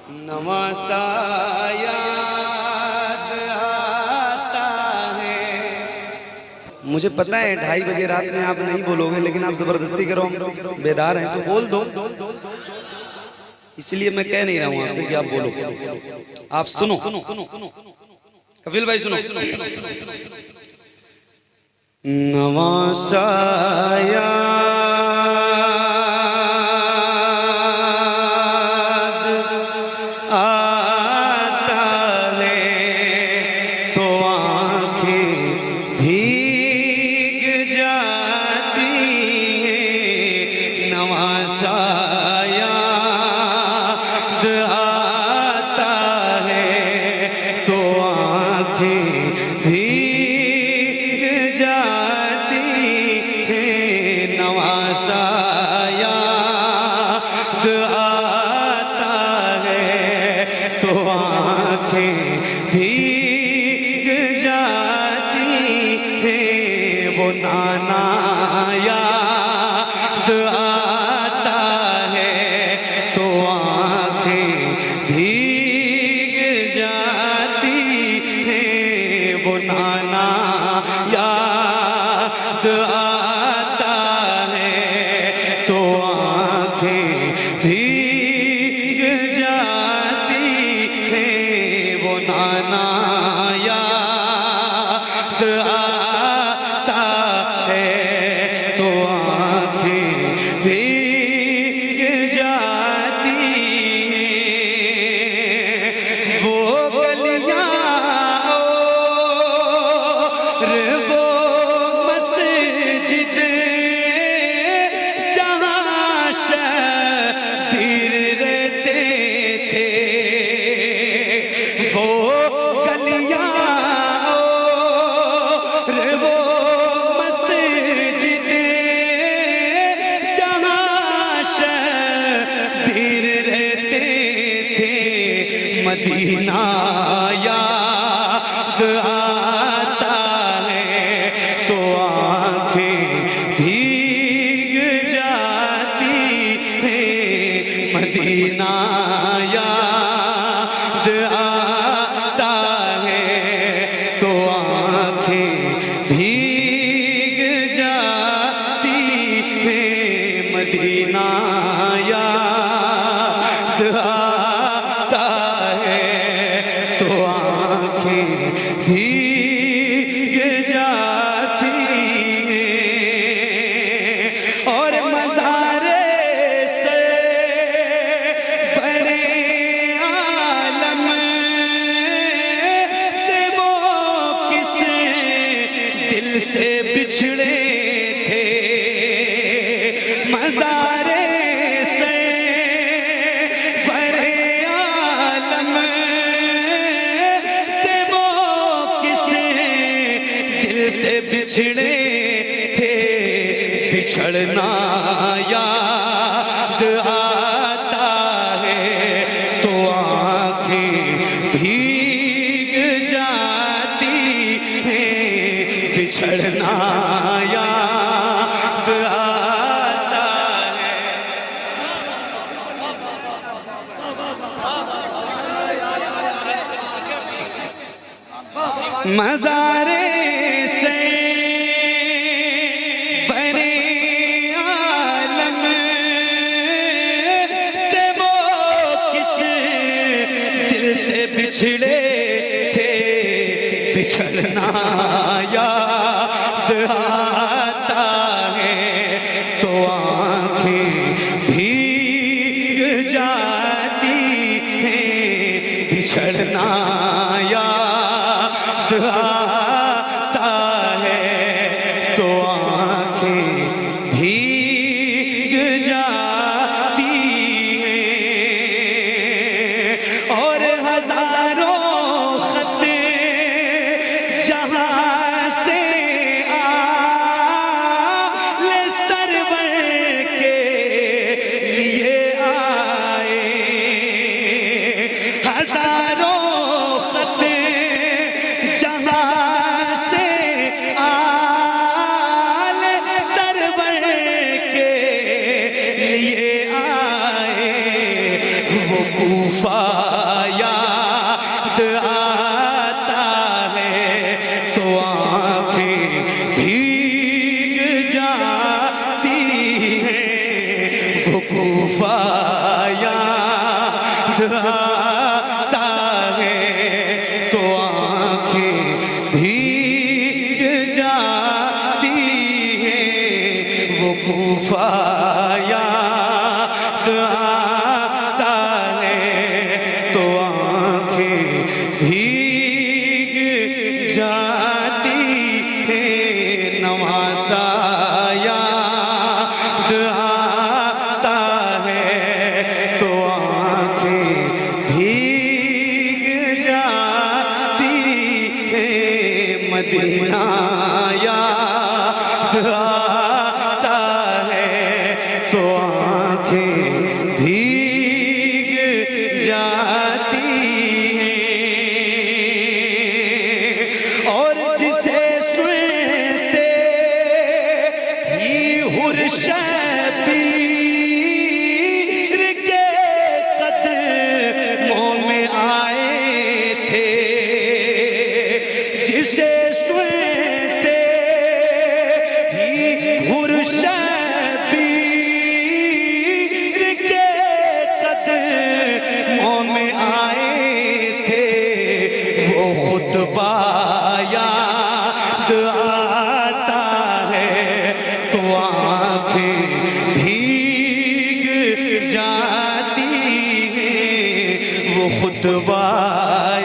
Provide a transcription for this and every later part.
नवा सा याद आता है। मुझे पता है 2:30 बजे रात में आप नहीं बोलोगे, लेकिन आप जबरदस्ती करो, हम बेदार हैं तो बोल दो। इसलिए मैं कह नहीं रहा हूं आपसे कि आप बोलो, आप सुनो। कपिल भाई सुनो। नवा सा मदीना याद आता है तो आंखें भीग जाती हैं। मदीना याद आता है तो आंखें भीग जाती हैं। मदीना याद आता तो आंखें भीग जाती हैं। और मज़ारे से बड़े आलम से वो किस दिल से बिछड़े थे। मज़ारे बिछड़े थे, बिछड़ना याद आता है तो आंखें भीग जाती हैं। बिछड़ना याद आता है। मज़ारे से बड़े आलम से वो किस दिल से बिछड़े थे। बिछड़ना याद आता है तो आंखें भीग जाती हैं। बिछड़ना याद आता है तो आंखें भीग जाती हैं। और हजारों खत जहां से आले सरवर के लिए आए। हजारों खत जहां आता है तो आंखें भीग जाती है, वो कूफा याद आता है तो आंखें भीग जाती है, नवासा याद आता है तो आंखें भीग जाती है, मदीना याद आता है तो आंखें भीग जाती हैं। और जिसे सुनते ही हुर्शबीर के कदमों में आए थे, जिसे सुनते ही हुर्शबीर के कदमों में आए थे, वो खुतबा याद आता है तो आंखें भीग जाती हैं, वो खुतबा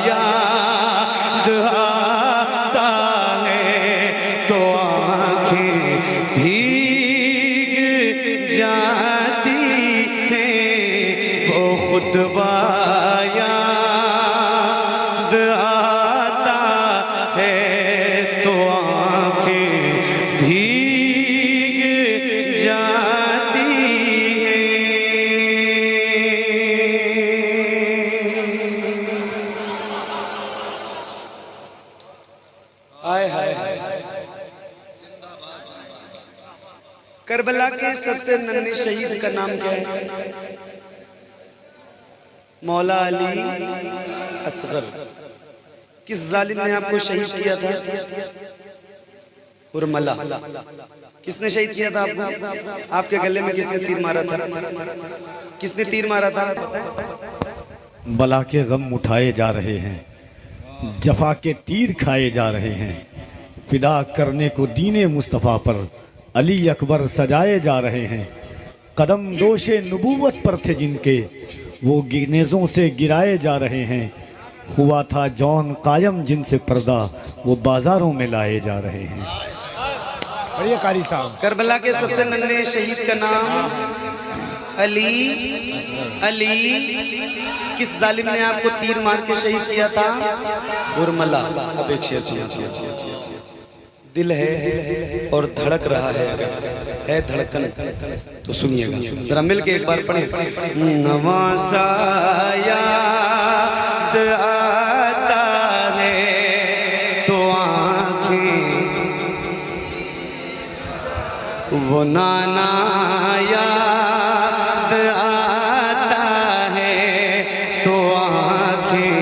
याद आता है तो आंखें भीग जाती हैं, वो खुतबा याद आता है तो आंखें भीग जाती हैं। हाय हाय हाय, करबला के सबसे नन्हे शहीद का नाम क्या है? मौला अली असगर। किस जालिम ने आपको शहीद किया था? उर्मला। किसने शहीद किया था आपको? आपके गले में किसने तीर मारा था? किसने तीर मारा था? बला के गम उठाए जा रहे हैं, जफा के तीर खाए जा रहे हैं, फिदा करने को दीने मुस्तफ़ा पर अली अकबर सजाए जा रहे हैं, कदम दोशे नबूवत पर थे जिनके वो नेज़ों से गिराए जा रहे हैं, हुआ था जौन कायम जिनसे पर्दा वो बाजारों में लाए जा रहे हैं। बढ़िया कारी साहब। करबला के सबसे नन्हे शहीद का नाम अली। अली। किस जालिम ने आपको तीर मार के शहीद किया था? उर्मला। अब एक शेर सुनिए। दिल है और धड़क रहा है धड़कन, तो सुनिएगा जरा मिल के एक बार पढ़े। नवासा याद आता है तो आंखें, वो नाना याद आता है तो आंखें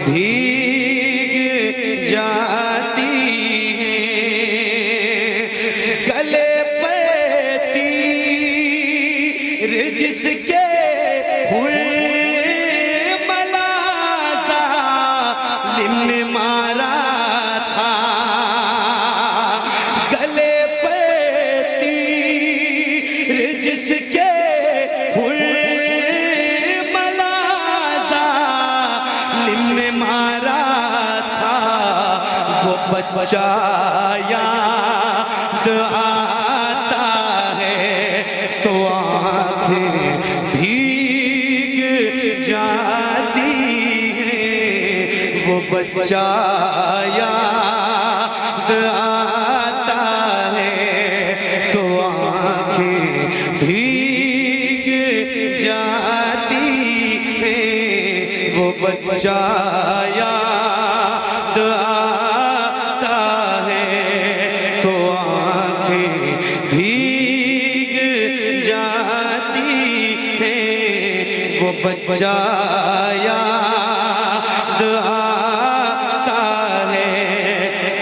भीग जाती हैं, गले पे तीर जिसके हुर्मला जालिम ने मारा था, गले पे तीर जिसके हुर्मला जालिम ने मारा था, वो बच्चा याद आता है तो आंखें भीग जाती हैं, वो बच्चा याद आता है तो आंखें भीग जाती हैं, वो बच्चा याद आता है तो आंखें भीग जाती हैं, वो बच्चा याद आता है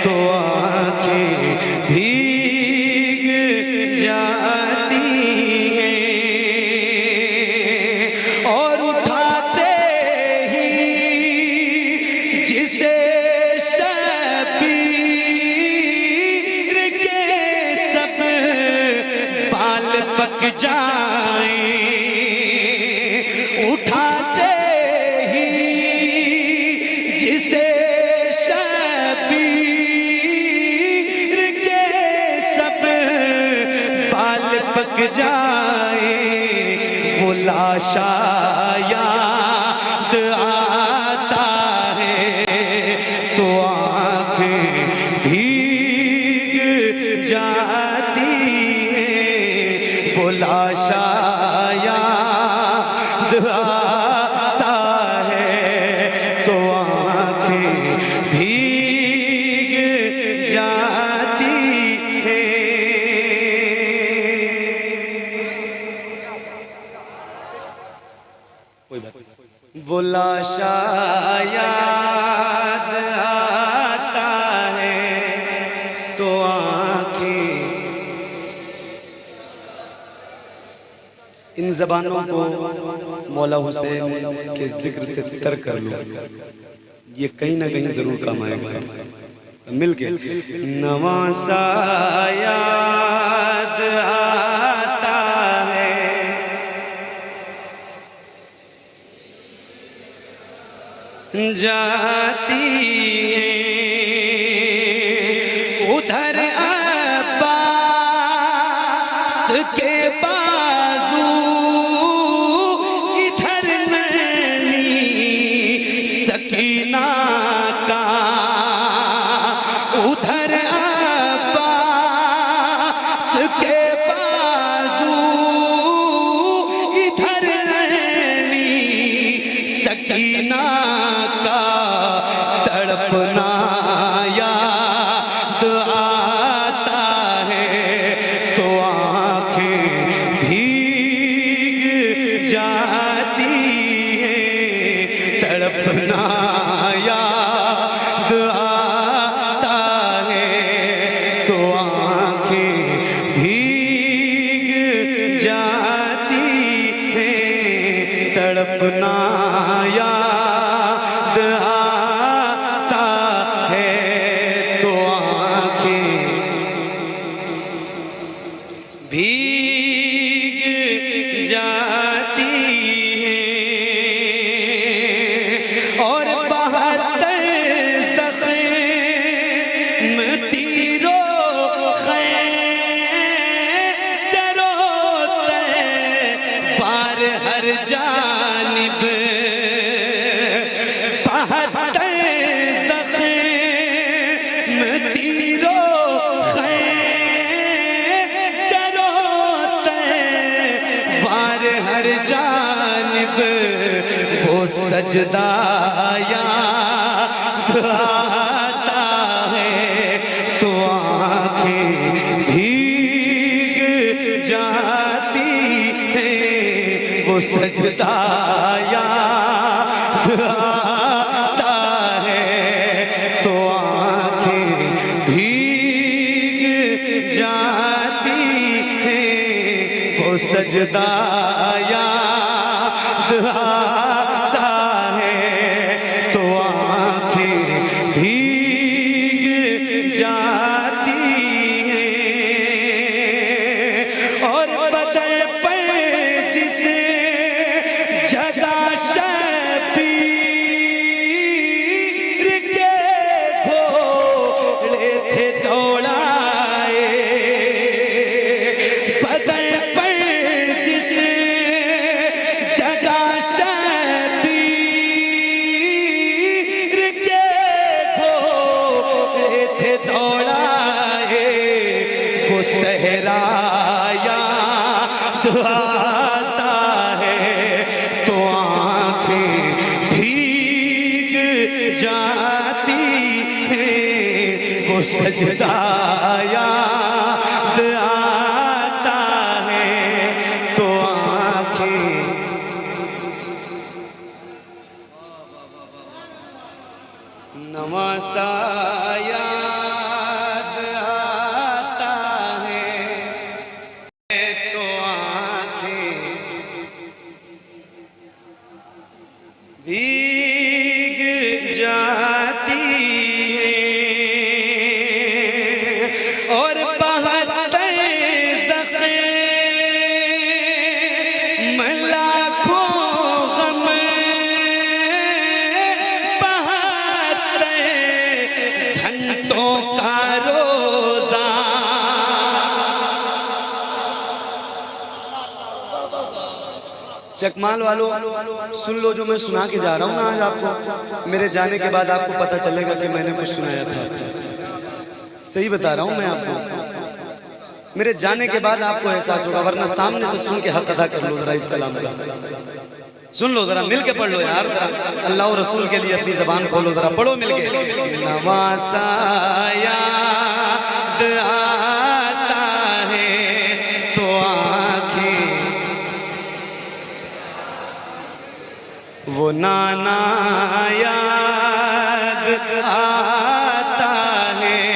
तो आंखें भीग जाती हैं, और उठाते जाए उठाते ही जिसे शबीर के सब बाल पक जाए वो लाशा याद आता है तो आंखें भीग जाती है वो लाशा याद आता है तो आंखें भीग जाती है। वो लाशा याद आता है तो आंखें। इन ज़बानों को मौला हुसैन के जिक्र से तर कर लो, ये कहीं ना कहीं जरूर काम आएगा। मिलके नवासा याद आता है जाती है उधर अब्बास के बाजू इधर नैनी सकीना का उधर अब्बास के बाजू इधर नैनी सकीना तड़पना याद आता है तो आंखें भीग जाती है तड़पना याद आता है तो आंखें भीग जाती है तड़पना याद आता है तो आंखें भीग जाती है और 72 ज़ख़्म तीरों खैंचरों तैर हर जानिब 72 ज़ख़्म तीरों खैंचरों तैर हर जानिब वो सजदा याद आता है तो आंखें भीग जाती है वो सजदा याद आता है तो आंखें भीग जाती है वो सजदा याद आता है तो आंखें भीग जाती है और बदन पर जिसे जगा शबीर के घोड़े थे दौड़ाए बदन पर जिसे जगा शबीर के घोड़े थे दौड़ाए वो सहरा याद आता है तो आंखें भीग जाती हैं वो सजदा याद आता है तो आंखें नवासा याद आता है तो आंखें भीग जाती हैं और 72 ज़ख़्म चकमाल वालों सुन लो जो मैं सुना के जा रहा हूँ ना आज आपको। मेरे जाने के बाद आपको पता चलेगा कि मैंने कुछ सुनाया था। सही बता रहा हूँ मैं आपको। मेरे जाने के बाद आपको एहसास होगा, वरना सामने से सुन के हक अदा कर लो जरा इस कलाम का। सुन लो जरा, मिल के पढ़ लो यार, अल्लाह और रसूल के लिए अपनी जबान खोलो जरा, पढ़ो मिल के। नवासा याद आता है तो आंखें, वो नाना याद